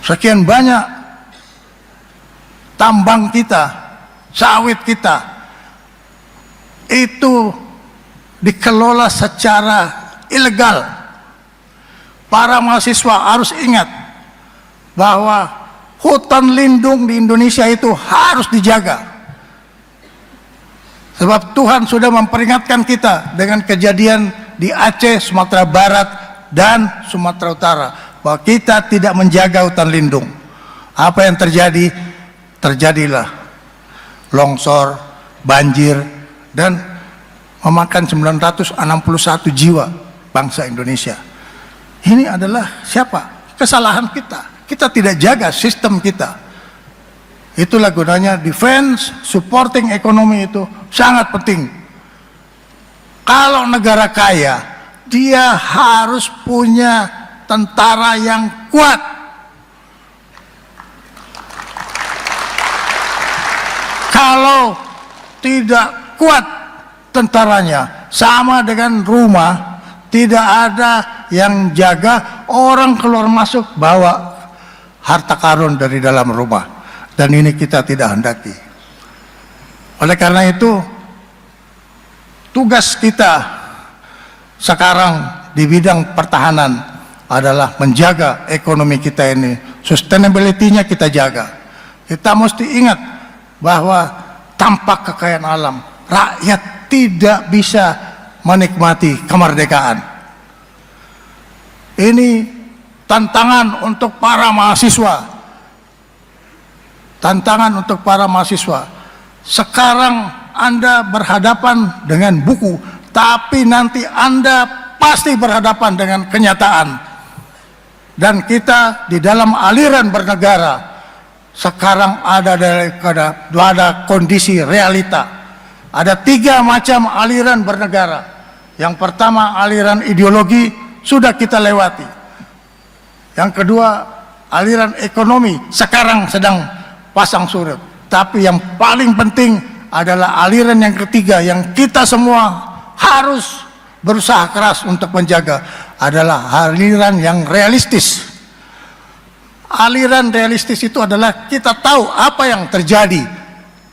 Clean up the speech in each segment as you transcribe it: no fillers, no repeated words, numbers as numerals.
sekian banyak tambang kita, sawit kita, itu dikelola secara ilegal. Para mahasiswa harus ingat bahwa hutan lindung di Indonesia itu harus dijaga. Sebab Tuhan sudah memperingatkan kita dengan kejadian di Aceh, Sumatera Barat, dan Sumatera Utara, bahwa kita tidak menjaga hutan lindung. Apa yang terjadi? Terjadilah longsor, banjir, dan memakan 961 jiwa bangsa Indonesia. Ini adalah siapa? Kesalahan kita. Kita tidak jaga sistem kita. Itulah gunanya defense, supporting ekonomi itu sangat penting. Kalau negara kaya, dia harus punya tentara yang kuat. Kalau tidak kuat tentaranya, sama dengan rumah, tidak ada yang jaga, orang keluar masuk bawa harta karun dari dalam rumah. Dan ini kita tidak hendaki. Oleh karena itu, tugas kita sekarang di bidang pertahanan adalah menjaga ekonomi kita ini, sustainability-nya kita jaga. Kita mesti ingat bahwa tanpa kekayaan alam, rakyat tidak bisa menikmati kemerdekaan. Ini tantangan untuk para mahasiswa. Tantangan untuk para mahasiswa. Sekarang Anda berhadapan dengan buku, tapi nanti Anda pasti berhadapan dengan kenyataan. Dan kita di dalam aliran bernegara sekarang ada kondisi realita. Ada 3 macam aliran bernegara. Yang pertama, aliran ideologi sudah kita lewati. Yang kedua, aliran ekonomi sekarang sedang pasang surut. Tapi yang paling penting adalah aliran yang ketiga yang kita semua harus berusaha keras untuk menjaga, adalah aliran yang realistis. Aliran realistis itu adalah kita tahu apa yang terjadi,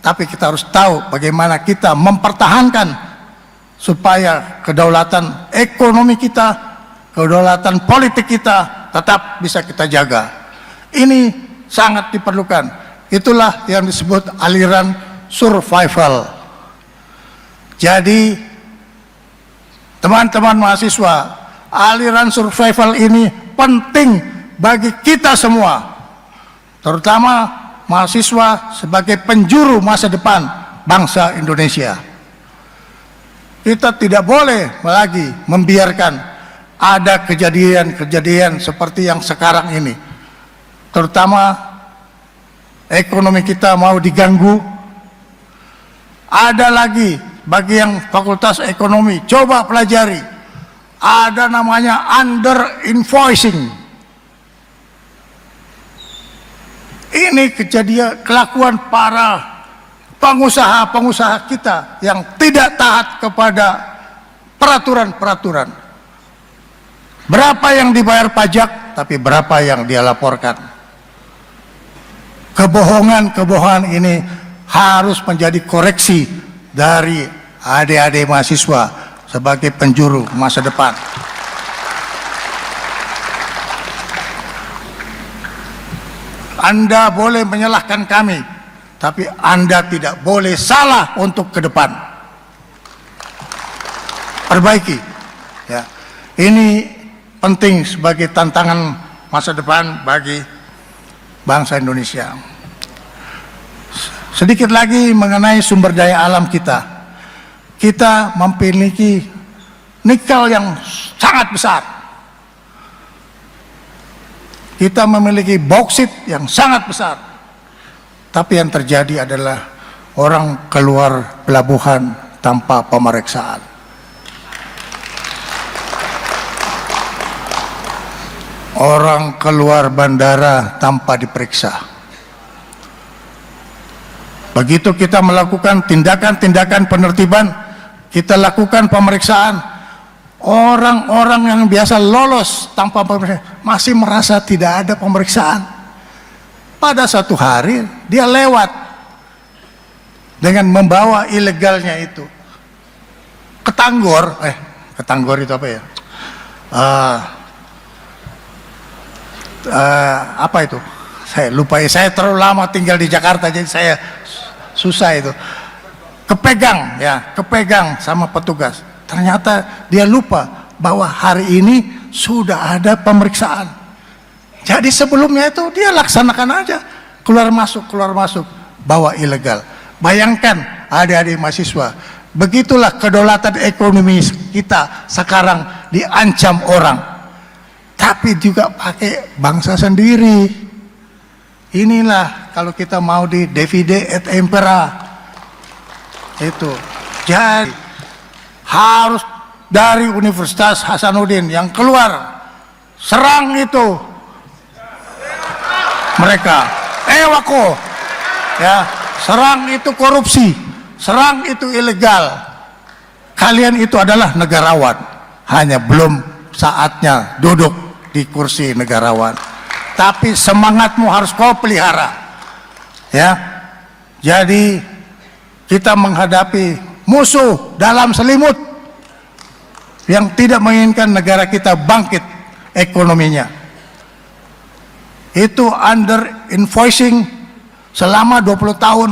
tapi kita harus tahu bagaimana kita mempertahankan supaya kedaulatan ekonomi kita, kedaulatan politik kita tetap bisa kita jaga. Ini sangat diperlukan. Itulah yang disebut aliran survival. Jadi teman-teman mahasiswa, aliran survival ini penting bagi kita semua, terutama mahasiswa sebagai penjuru masa depan bangsa Indonesia. Kita tidak boleh lagi membiarkan ada kejadian-kejadian seperti yang sekarang ini, terutama ekonomi kita mau diganggu. Ada lagi bagi yang fakultas ekonomi, coba pelajari, ada namanya under invoicing. Ini kejadian kelakuan para pengusaha-pengusaha kita yang tidak taat kepada peraturan-peraturan. Berapa yang dibayar pajak, tapi berapa yang dia laporkan. Kebohongan-kebohongan ini harus menjadi koreksi dari adik-adik mahasiswa sebagai penjuru masa depan. Anda boleh menyalahkan kami, tapi Anda tidak boleh salah untuk ke depan. Perbaiki. Ya. Ini penting sebagai tantangan masa depan bagi bangsa Indonesia. Sedikit lagi mengenai sumber daya alam kita. Kita memiliki nikel yang sangat besar. Kita memiliki bauksit yang sangat besar. Tapi yang terjadi adalah orang keluar pelabuhan tanpa pemeriksaan. Orang keluar bandara tanpa diperiksa. Begitu kita melakukan tindakan-tindakan penertiban, kita lakukan pemeriksaan, orang-orang yang biasa lolos tanpa pemeriksaan masih merasa tidak ada pemeriksaan. pada satu hari dia lewat dengan membawa ilegalnya itu ke Tanggor. Ke Tanggor itu apa ya? Apa itu? Saya lupa. Saya terlalu lama tinggal di Jakarta, jadi saya susah itu. Kepegang sama petugas. Ternyata dia lupa bahwa hari ini sudah ada pemeriksaan. Jadi sebelumnya itu dia laksanakan aja, keluar masuk, bawa ilegal. Bayangkan adik-adik mahasiswa, begitulah kedaulatan ekonomi kita sekarang diancam orang. Tapi juga pakai bangsa sendiri. Inilah kalau kita mau di divide et impera. Itu. Jadi harus dari Universitas Hasanuddin yang keluar, serang itu mereka, wako ya, serang itu korupsi, serang itu ilegal. Kalian itu adalah negarawan, hanya belum saatnya duduk di kursi negarawan. Tapi semangatmu harus kau pelihara, ya. Jadi kita menghadapi musuh dalam selimut yang tidak menginginkan negara kita bangkit ekonominya. Itu under invoicing selama 20 tahun.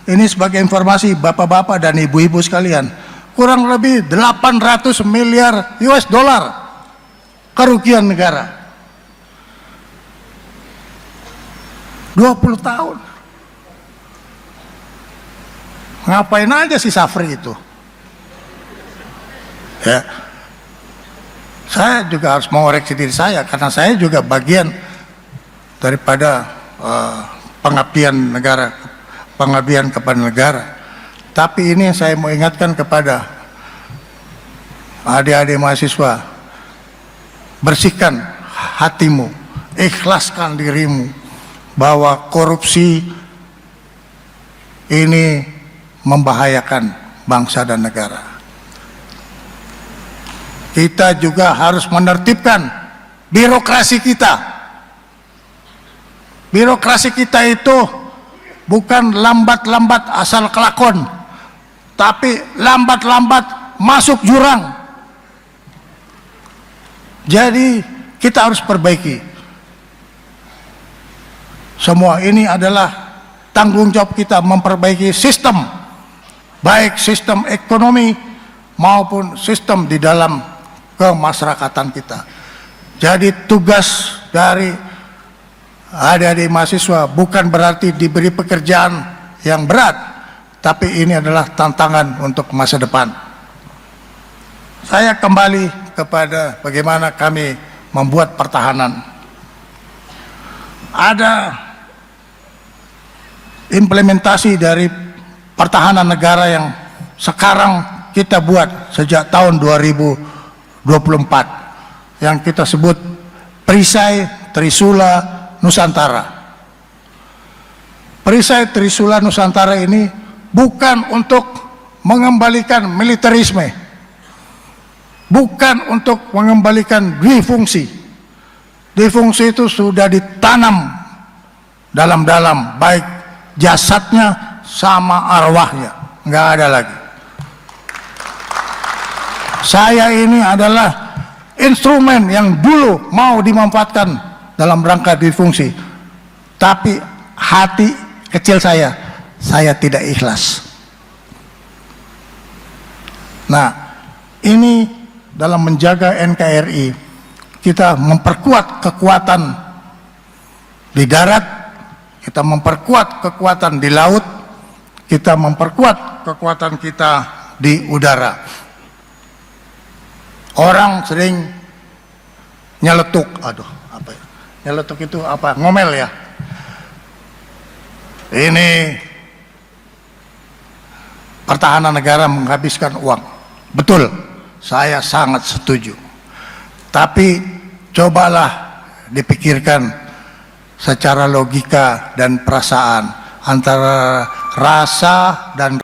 Ini sebagai informasi bapak-bapak dan ibu-ibu sekalian, kurang lebih 800 miliar US dollar kerugian negara. 20 tahun. Ngapain aja si Safri itu? Ya. Saya juga harus mengoreksi diri saya, karena saya juga bagian daripada pengabdian negara, pengabdian kepada negara. Tapi ini saya mau ingatkan kepada adik-adik mahasiswa, bersihkan hatimu, ikhlaskan dirimu, bahwa korupsi ini membahayakan bangsa dan negara. Kita juga harus menertibkan birokrasi kita. Birokrasi kita itu bukan lambat-lambat asal kelakon, tapi lambat-lambat masuk jurang. Jadi kita harus perbaiki. Semua ini adalah tanggung jawab kita, memperbaiki sistem, baik sistem ekonomi maupun sistem di dalam kemasyarakatan kita. Jadi tugas dari adik-adik mahasiswa bukan berarti diberi pekerjaan yang berat, tapi ini adalah tantangan untuk masa depan. Saya kembali kepada bagaimana kami membuat pertahanan. Ada implementasi dari pertahanan negara yang sekarang kita buat sejak tahun 2024 yang kita sebut Perisai Trisula Nusantara. Perisai Trisula Nusantara ini bukan untuk mengembalikan militerisme, bukan untuk mengembalikan difungsi. Difungsi itu sudah ditanam dalam-dalam, baik jasadnya sama arwahnya, nggak ada lagi. Saya ini adalah instrumen yang dulu mau dimanfaatkan dalam rangka difungsi, tapi hati kecil saya tidak ikhlas. Nah, ini dalam menjaga NKRI, kita memperkuat kekuatan di darat, kita memperkuat kekuatan di laut, kita memperkuat kekuatan kita di udara. Orang sering nyeletuk, nyeletuk itu apa? Ngomel ya. Ini pertahanan negara menghabiskan uang. Betul, saya sangat setuju. Tapi cobalah dipikirkan secara logika dan perasaan, antara rasa dan